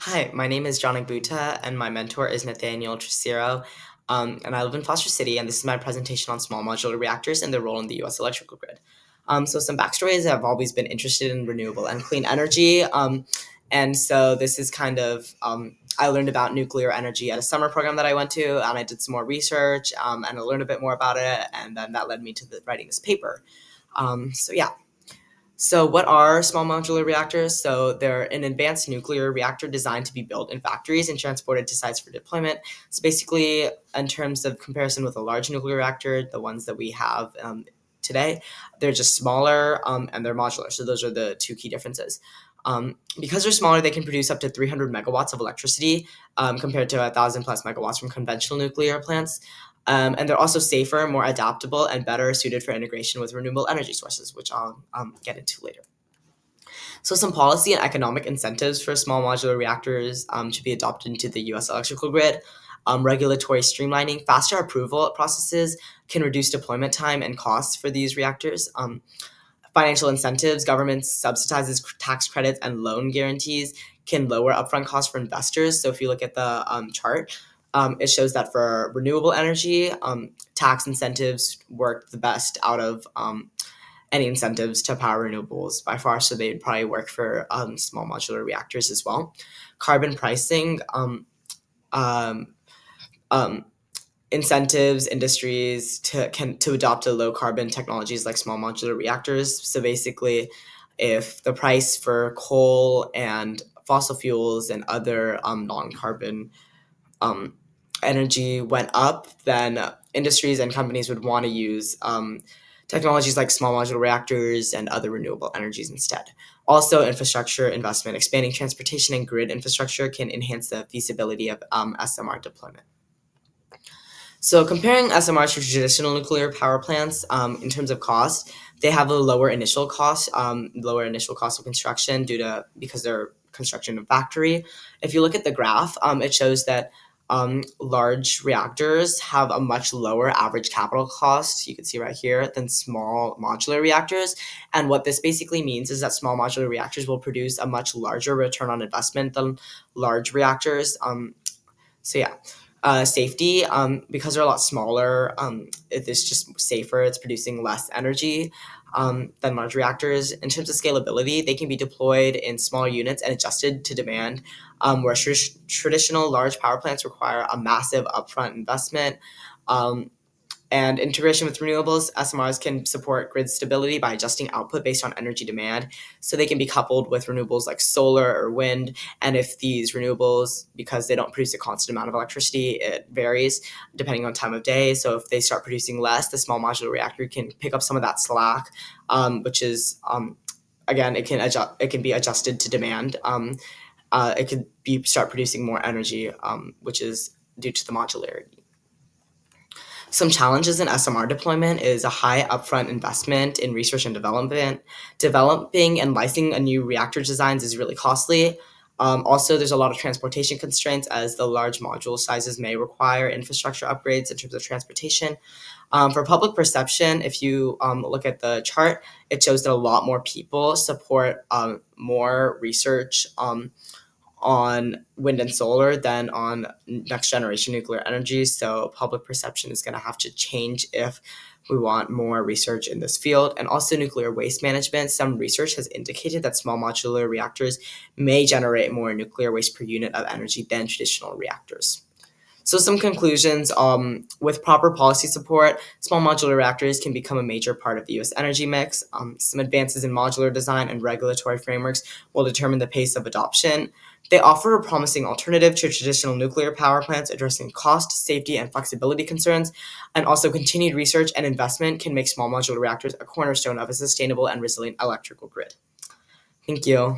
Hi, my name is Janak Bhuta, and my mentor is Nathaniel Tricero. And I live in Foster City, and this is my presentation on small modular reactors and their role in the U.S. electrical grid. So some backstory is I've always been interested in renewable and clean energy. And so this is I learned about nuclear energy at a summer program that I went to, and I did some more research, and I learned a bit more about it, and then that led me to writing this paper. Yeah. So, what are small modular reactors? So, they're an advanced nuclear reactor designed to be built in factories and transported to sites for deployment. So, basically, in terms of comparison with a large nuclear reactor, the ones that we have today, they're just smaller and they're modular. So, those are the two key differences. Because they're smaller, they can produce up to 300 megawatts of electricity compared to 1,000 plus megawatts from conventional nuclear plants. And they're also safer, more adaptable, and better suited for integration with renewable energy sources, which I'll get into later. So, some policy and economic incentives for small modular reactors to be adopted into the US electrical grid. Regulatory streamlining, faster approval processes can reduce deployment time and costs for these reactors. Financial incentives, government subsidizes tax credits and loan guarantees can lower upfront costs for investors. So if you look at the chart, it shows that for renewable energy, tax incentives work the best out of any incentives to power renewables by far. So they'd probably work for small modular reactors as well. Carbon pricing, um, um, incentives industries to adopt a low carbon technologies like small modular reactors. So basically, if the price for coal and fossil fuels and other non-carbon um, energy went up, then industries and companies would want to use technologies like small modular reactors and other renewable energies instead. Also, infrastructure investment, expanding transportation and grid infrastructure can enhance the feasibility of SMR deployment. So comparing SMRs to traditional nuclear power plants, in terms of cost, they have a lower initial cost of construction because they're construction of factory. If you look at the graph, it shows that large reactors have a much lower average capital cost. You can see right here than small modular reactors. And what this basically means is that small modular reactors will produce a much larger return on investment than large reactors. So yeah, safety, because they're a lot smaller, it is just safer. It's producing less energy than large reactors. In terms of scalability, they can be deployed in smaller units and adjusted to demand, where traditional large power plants require a massive upfront investment. Um, and integration with renewables, SMRs can support grid stability by adjusting output based on energy demand. So they can be coupled with renewables like solar or wind. And if these renewables, because they don't produce a constant amount of electricity, it varies depending on time of day. So if they start producing less, the small modular reactor can pick up some of that slack, which is again, it can be adjusted to demand. It could start producing more energy, which is due to the modularity. Some challenges in SMR deployment is a high upfront investment in research and development. Developing and licensing a new reactor designs is really costly. Also, there's a lot of transportation constraints as the large module sizes may require infrastructure upgrades in terms of transportation. For public perception, if you look at the chart, it shows that a lot more people support more research on wind and solar than on next generation nuclear energy. So public perception is going to have to change if we want more research in this field. And also nuclear waste management. Some research has indicated that small modular reactors may generate more nuclear waste per unit of energy than traditional reactors. So some conclusions, with proper policy support, small modular reactors can become a major part of the U.S. energy mix. Some advances in modular design and regulatory frameworks will determine the pace of adoption. They offer a promising alternative to traditional nuclear power plants, addressing cost, safety, and flexibility concerns. And also continued research and investment can make small modular reactors a cornerstone of a sustainable and resilient electrical grid. Thank you.